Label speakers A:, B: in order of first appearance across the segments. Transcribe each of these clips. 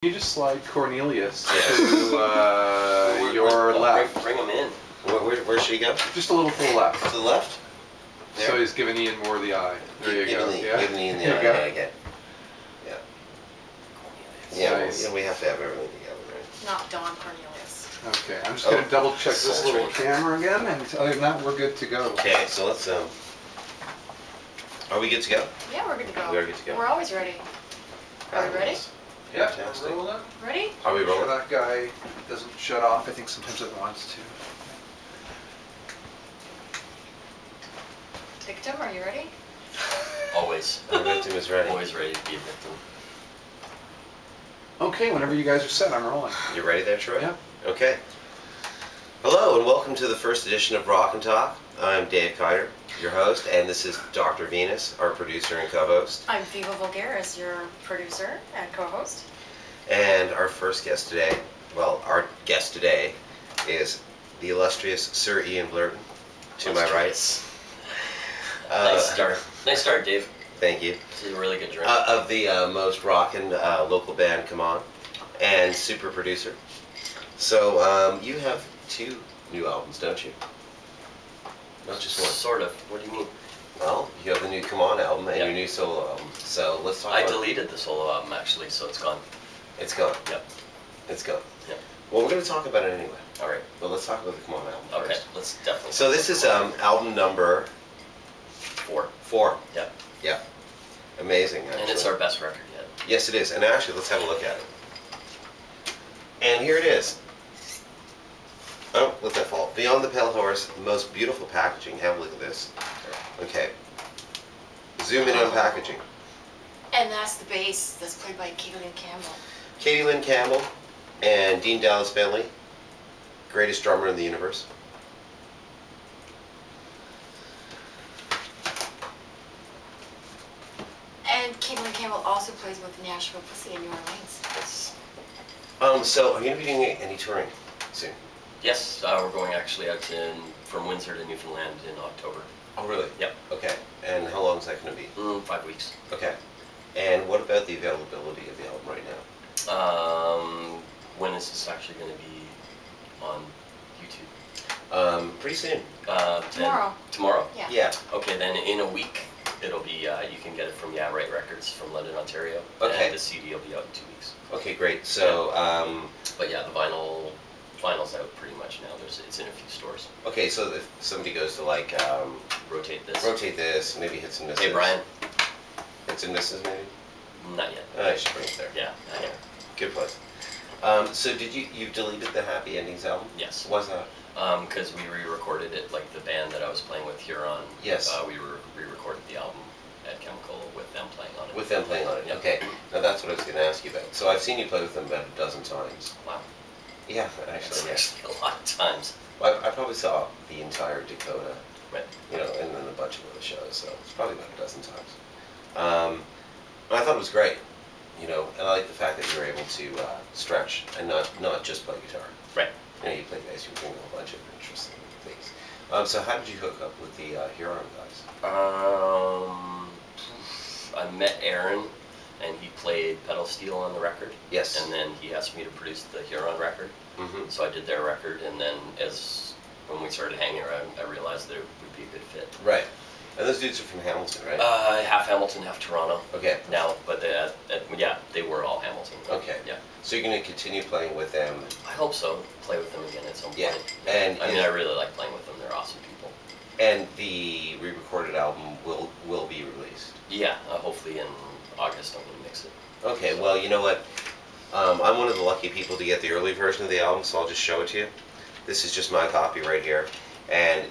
A: You just slide Cornelius to your left.
B: Bring him in.
C: Where should he go?
A: Just a little to the left.
C: To the left? There?
A: So he's giving Ian more of the eye. There you go.
C: Giving Ian the eye. Yeah, again. Yeah. Yeah, nice. We have to have everything together, right?
D: Not Don Cornelius.
A: Okay, I'm just going to double check this little camera again, and other than that, we're good to go.
C: Okay, so let's, are we good to go?
D: Yeah, we're good to go.
C: We are good to go.
D: We're always ready. Are we ready?
A: Yeah,
C: fantastic.
A: rolling.
D: Ready?
C: Are we rolling?
A: Sure that guy doesn't shut off. I think sometimes it wants to.
D: Victim, are you ready?
B: Always.
C: The victim is ready.
B: Always ready to be a victim.
A: Okay, whenever you guys are set, I'm rolling.
C: You ready there, Troy?
A: Yeah.
C: Okay. Hello, and welcome to the first edition of Rock and Talk. I'm Dave Kiter, your host, and this is Dr. Venus, our producer and co-host.
D: I'm Viva Vulgaris, your producer and co-host.
C: And our first guest today, well, our guest today is the illustrious Sir Ian Blurton, to my right.
B: Nice start. Nice start, Dave.
C: Thank you.
B: This is a really good drink.
C: Of the most rockin' local band, C'Mon, and super producer. So, you have 2 new albums, don't you? Not just one.
B: Sort of. What do you mean?
C: Well, you have the new C'Mon album and your new solo album. So let's talk about...
B: I deleted the solo album, actually, so it's gone.
C: It's gone?
B: Yep.
C: It's gone?
B: Yep.
C: Well, we're going to talk about it anyway.
B: Alright.
C: But let's talk about the C'Mon album first.
B: Okay, let's definitely...
C: So this is album number...
B: 4.
C: 4.
B: Yep.
C: Yeah. Amazing, actually.
B: And it's our best record yet.
C: Yes, it is. And actually, let's have a look at it. And here it is. Oh, let that fall. Beyond the Pale Horse, the most beautiful packaging. Have a look at this. Okay. Zoom in on packaging.
D: And that's the bass that's played by Katie Lynn Campbell.
C: Katie Lynn Campbell and Dean Dallas Bentley, greatest drummer in the universe.
D: And Katie Lynn Campbell also plays with Nashville Pussy in New Orleans.
C: Yes. So, are you going to be doing any touring soon?
B: Yes, we're going actually out from Windsor to Newfoundland in October.
C: Oh, really?
B: Yep.
C: Okay. And how long is that going to be?
B: 5 weeks.
C: Okay. And what about the availability of the album right now?
B: When is this actually going to be on YouTube?
C: Pretty soon.
D: Tomorrow.
B: Tomorrow?
D: Yeah.
C: Yeah.
B: Okay, then in a week it'll be, you can get it from Yeah Right Records from London, Ontario.
C: Okay.
B: And the CD will be out in 2 weeks.
C: Okay, great. So,
B: but yeah, the vinyl's out pretty much now. It's in a few stores.
C: okay, so if somebody goes to like,
B: Rotate this.
C: rotate this, maybe hits and misses.
B: Hey Brian.
C: Hits and misses, maybe?
B: Not yet.
C: I should bring it there.
B: Yeah, I know.
C: Good place. So did you've deleted the Happy Endings album?
B: Yes.
C: Why's that?
B: Because we re-recorded it, like the band that I was playing with, Huron.
C: Yes.
B: We re-recorded the album at Chemical with them playing on it.
C: With them playing on it.
B: Yep.
C: Okay. Now that's what I was going to ask you about. So I've seen you play with them about a dozen times.
B: Wow.
C: Yeah,
B: That's
C: actually.
B: actually a lot of times.
C: Well, I probably saw the entire Dakota,
B: Right.
C: you know, and then a bunch of other shows. So it's probably about a dozen times. And I thought it was great, you know, and I like the fact that you were able to stretch and not just play guitar.
B: Right.
C: You know, you play bass, you bring a whole bunch of interesting things. So how did you hook up with the Huron guys?
B: I met Aaron, and he played pedal steel on the record.
C: Yes.
B: And then he asked me to produce the Huron record.
C: Mm-hmm.
B: So I did their record, and then when we started hanging around, I realized that it would be a good fit.
C: Right. And those dudes are from Hamilton, right?
B: Half Hamilton, half Toronto.
C: Okay.
B: Now, but yeah, they were all Hamilton.
C: Okay.
B: Yeah.
C: So you're going to continue playing with them?
B: I hope so. Play with them again at some point.
C: Yeah. And
B: I mean, I really like playing with them. They're awesome people.
C: And the re-recorded album will be released?
B: Yeah, hopefully in August I'm going to mix it.
C: Okay, well, you know what? I'm one of the lucky people to get the early version of the album, so I'll just show it to you. This is just my copy right here. And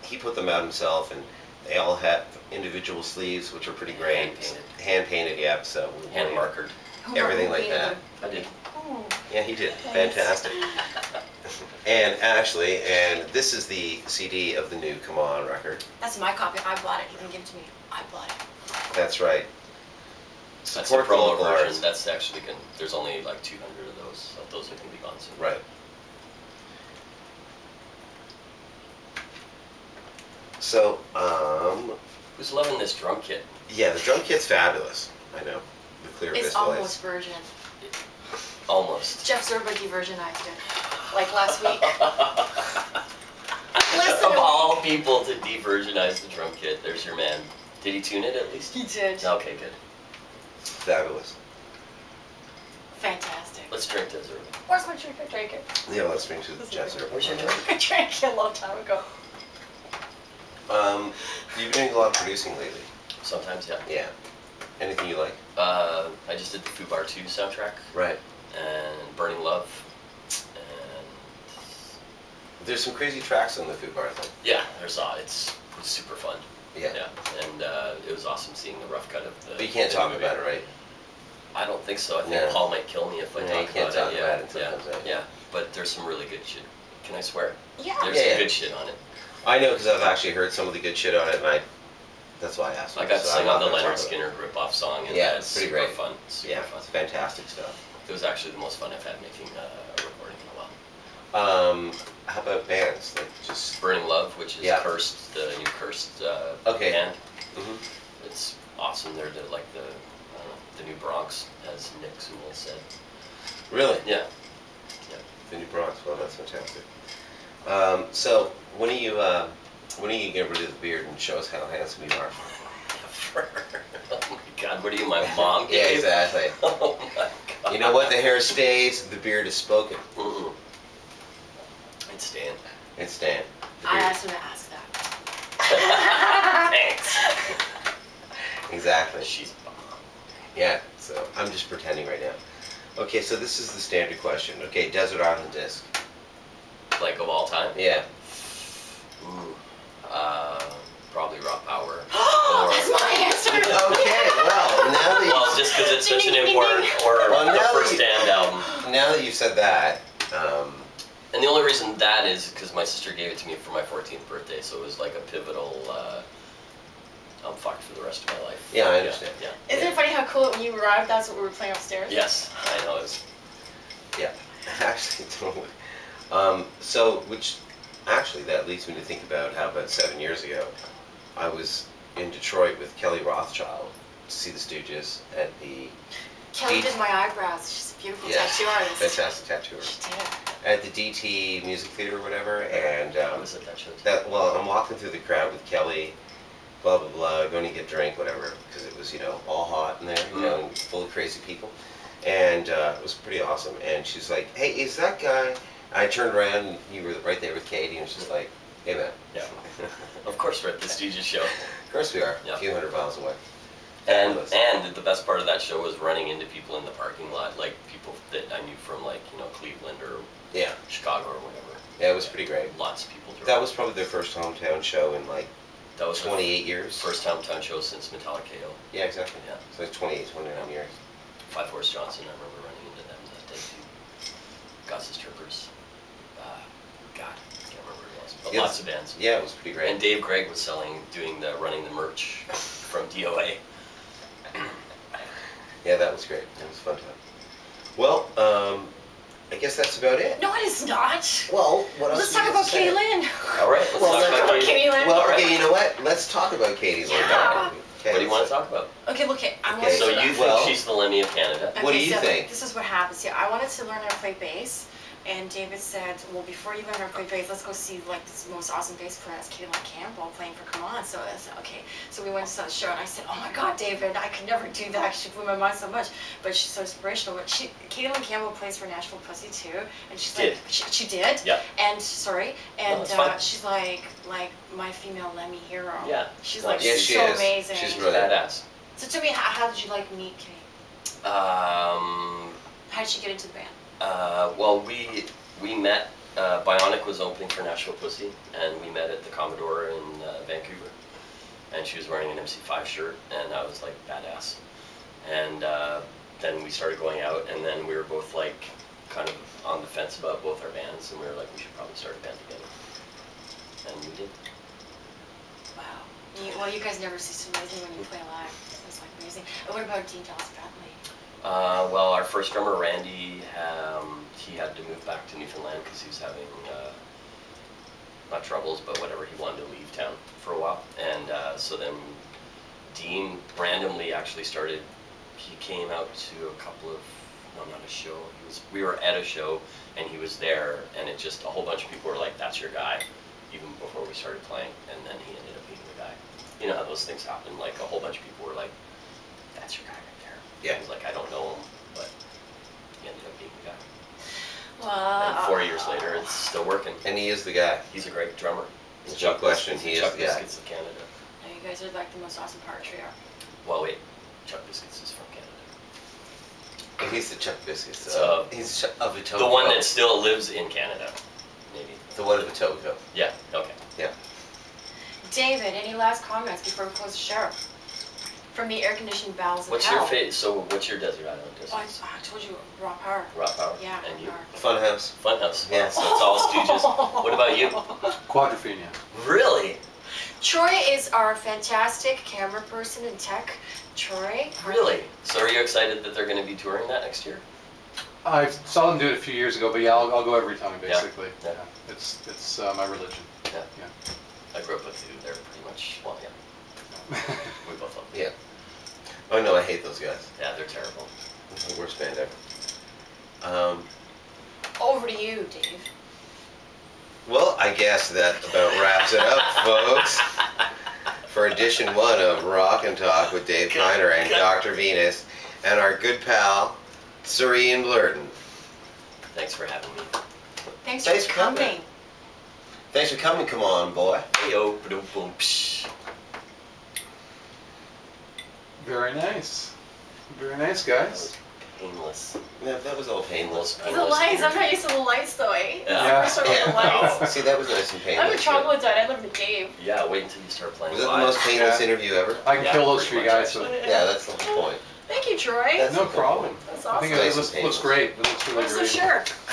C: he put them out himself, and they all have individual sleeves, which are pretty great.
B: Hand-painted.
C: Hand-painted, yeah, so...
B: Hand markered.
C: Everything like that.
B: I did.
D: Oh.
C: Yeah, he did.
D: Thanks.
C: Fantastic. And actually, and this is the CD of the new C'Mon record.
D: That's my copy. I bought it. He didn't give it to me. I bought it.
C: That's right.
B: That's the
C: Support the
B: promo
C: local
B: version.
C: artists.
B: That's actually there's only like 200 of those, so those are going to be gone soon.
C: Right. So,
B: Who's loving this drum kit?
C: yeah, the drum kit's fabulous. I know. The clear
D: It's
C: bass
D: almost
C: plays.
D: version.
B: Almost.
D: Jeff Zerba diversionized it, like last week. Less than
B: Of
D: a
B: all
D: week.
B: people to de-virginize the drum kit, there's your man. Did he tune it at least?
D: He did.
B: Okay, good.
C: Fabulous.
D: Fantastic.
B: Let's drink to Zerba.
D: Where's my drink? I drank it.
C: Yeah, let's drink to Jeff Zerba.
B: Where's your drink?
D: I drank it a long time ago.
C: You've been doing a lot of producing lately.
B: Sometimes, yeah.
C: Yeah. Anything you like?
B: I just did the Foo Bar 2 soundtrack
C: Right.
B: and Burning Love. And
C: There's some crazy tracks on the Food Bar thing.
B: yeah, it's super fun.
C: Yeah.
B: Yeah, and it was awesome seeing the rough cut of the.
C: But you can't
B: the
C: talk
B: movie.
C: about it, right?
B: I don't think so. I think
C: No.
B: Paul might kill me if I
C: Yeah,
B: talk
C: you can't
B: about
C: talk
B: it.
C: about it until it
B: yeah,
C: comes out.
B: yeah. But there's some really good shit. Can I swear?
D: Yeah.
B: There's
C: Yeah,
B: some
C: yeah.
B: good shit on it.
C: I know because I've actually heard some of the good shit on it, and that's why I asked.
B: I got to
C: So
B: sing
C: I'm
B: on
C: not
B: the
C: gonna
B: Leonard
C: talk about
B: Skinner rip-off song, and
C: Yeah,
B: that's
C: it's pretty
B: super
C: great.
B: fun.
C: it.
B: Super
C: Yeah,
B: fun.
C: it's fantastic stuff.
B: It was actually the most fun I've had making a recording in a while.
C: How about bands? Like just.
B: Burning Love, which is
C: Yeah.
B: Cursed, the new Cursed
C: Okay.
B: band.
C: Mhm.
B: It's awesome. They're the new Bronx, as Nick Sewell said.
C: Really?
B: Yeah.
C: The New Bronx. Well, that's fantastic. So when are you get rid of the beard and show us how handsome you are?
B: Oh my God, what are you, my mom?
C: Yeah,
B: gave?
C: exactly.
B: Oh my God.
C: You know what? The hair stays. The beard is spoken.
B: Mm-mm. It's staying.
C: It's staying. The
D: I
C: beard-
D: asked him to ask that.
B: Thanks.
C: Exactly.
B: She's
C: Yeah. So I'm just pretending right now. Okay, so this is the standard question. Okay, Desert Island Disc.
B: like of all time.
C: Yeah.
B: Ooh. Probably Raw Power.
D: That's my answer.
C: Okay. Well, now that
B: Well, just because it's such an
D: Ding, ding,
B: important,
D: ding.
B: or
C: Well,
B: the
C: now that
B: first
C: you-
B: stand album.
C: now that you've said that,
B: And the only reason that is because my sister gave it to me for my 14th birthday, so it was like a pivotal. I'm fucked for the rest of my life.
C: Yeah, I understand.
B: Yeah.
D: Isn't it funny how cool when you arrived, that's what we were playing upstairs?
B: Yes, I know. It's
C: yeah, actually, totally. Actually, that leads me to think about how about 7 years ago, I was in Detroit with Kelly Rothschild to see the Stooges at the
D: Kelly did my eyebrows. She's a beautiful tattoo artist.
C: fantastic tattooer
D: She did.
C: at the DT Music Theater or whatever, and
B: I was at that show too.
C: I'm walking through the crowd with Kelly, blah blah blah, going to get a drink, whatever, because it was all hot in there, and full of crazy people, and it was pretty awesome. And she's like, "Hey, is that guy?" I turned around and you were right there with Katie, and she's like, "Hey man."
B: Yeah. Of course, we're at the Stooges show.
C: Of course we are.
B: Yeah.
C: A few hundred miles away.
B: And the best part of that show was running into people in the parking lot, like people that I knew from Cleveland or
C: Yeah.
B: Chicago or whatever.
C: Yeah, it was pretty great.
B: Lots of people.
C: That was probably their first hometown show in like
B: that was
C: 28 years.
B: First hometown show since Metallica KO.
C: Yeah, exactly.
B: Yeah.
C: It's like 28, 29 years.
B: Five Horse Johnson, I remember running into them that day too. Goss's Trippers. God, I can't remember who it was. But
C: Yes.
B: lots of bands.
C: Yeah, it was pretty great.
B: And Dave Gregg was running the merch from DOA.
C: Yeah, that was great. It was a fun time. Well, I guess that's about it.
D: No, it is not.
C: Well, what else?
D: Let's
C: do you
D: talk
C: have
D: about
C: to say?
D: Kaylin.
B: All right, let's
C: Well,
B: talk
C: let's
B: about
C: talk
B: Katie.
D: Kaylin.
C: Well,
B: All right.
C: okay, you know what? Let's talk about Katie.
D: Yeah.
C: Okay,
B: What do you want to
C: so-
B: talk about?
D: Okay, look, I
C: Okay,
D: wanted
B: So
D: to...
B: you
C: Well-
B: think she's the Lemmy of Canada?
C: What do
D: Okay,
C: you
D: so
C: think?
D: This is what happens. Yeah, I wanted to learn how to play bass, and David said, well, before you learn how to play bass, let's go see like this most awesome bass player, that's Caitlin Campbell playing for C'Mon. So I said, okay. So we went to the show, and I said, oh my God, David, I could never do that. She blew my mind so much, but she's so inspirational. But Caitlin Campbell plays for Nashville Pussy too, and she's
B: Did.
D: like, she did.
B: Yeah.
D: And sorry, and
B: that's fine.
D: she's like my female Lemmy hero.
B: Yeah.
D: She's
B: Well,
D: like
C: yes, she
D: so
C: is.
D: amazing.
C: She's
B: She's
C: really-
B: badass.
D: So tell me, how did you like meet Kate? How did she get into the band?
B: Well, we met. Bionic was opening for Nashville Pussy, and we met at the Commodore in Vancouver. And she was wearing an MC5 shirt, and I was like badass. And then we started going out, and then we were both like kind of on the fence about both our bands, and we were like, we should probably start a band together. And we did.
D: Wow. Well, you guys never cease to amaze me when you play live. It's like amazing. And what about Dean Dallas Bradley?
B: Well, our first drummer, Randy, he had to move back to Newfoundland because he was having, not troubles, but whatever, he wanted to leave town for a while. And so then Dean randomly actually he came out to a couple of no, not a show. We were at a show, and he was there, and it just, a whole bunch of people were like, that's your guy, even before we started playing, and then he ended up being the guy. You know how those things happen, like a whole bunch of people were like, that's your guy right there.
C: Yeah.
B: He was like, I don't know him, but he ended up being the guy.
D: Well,
B: And 4 years later, it's still working.
C: And he is the guy.
B: He's a great drummer.
C: There's no question, he is
B: Chuck
C: the guy.
B: Biscuits of Canada.
D: no, you guys are like the most awesome power trio.
B: Well, wait, Chuck Biscuits is from Canada.
C: He's the Chuck Biscuits.
B: So,
C: he's of Etobicoke.
B: The one that still lives in Canada, maybe.
C: The one of Etobicoke.
B: Yeah, okay.
C: Yeah.
D: David, any last comments before we close the show? From the air-conditioned bowels of
B: What's
D: hell.
B: your so what's your desert island
D: Oh, I
B: distance?
D: told you, raw power.
B: Raw power?
D: Yeah,
B: And you?
D: raw power.
C: Funhouse.
B: Funhouse.
C: Yeah.
B: So it's all Stooges. What about you?
A: Quadrophenia.
B: Really?
D: Troy is our fantastic camera person and tech. Troy.
B: Really? So are you excited that they're going to be touring that next year?
A: I saw them do it a few years ago, but yeah, I'll go every time basically.
B: Yeah.
A: Yeah. It's my religion.
B: Yeah.
A: Yeah.
B: I grew up with you. They're pretty much, well, yeah. We both love them.
C: Yeah. Oh no, I hate those guys.
B: Yeah, they're terrible.
C: It's the worst band ever.
D: Over to you, Dave.
C: Well, I guess that about wraps it up, folks. For edition 1 of Rock and Talk with Dave Kiner and Dr. Venus and our good pal, Sir Ian Blurton.
B: Thanks for having me.
D: Thanks
C: Thanks
D: for
C: for coming.
D: coming.
C: Thanks for coming, come on, boy.
B: Hey-o, ba-dum, boom, psh.
A: Very nice. Very nice, guys.
B: Painless.
C: Yeah, that was all painless.
D: The lights, I'm not used to the lights though, eh?
B: Yeah.
D: This is the first one with the lights.
C: Oh, see, that was nice and painless.
D: I'm a troglodyte, I live in the cave.
B: Yeah, wait until you start playing
C: Was that the
B: live.
C: most painless
A: Yeah.
C: interview ever?
A: I can
B: Yeah,
A: kill those
B: pretty
A: for you
B: much,
A: guys. So
B: actually.
C: Yeah, that's the whole point.
D: Thank you, Troy.
C: That's
A: no
C: the whole
A: problem.
C: point.
D: That's
A: I think
D: awesome.
A: it looks great. It looks really
D: I'm so
A: great.
D: sure.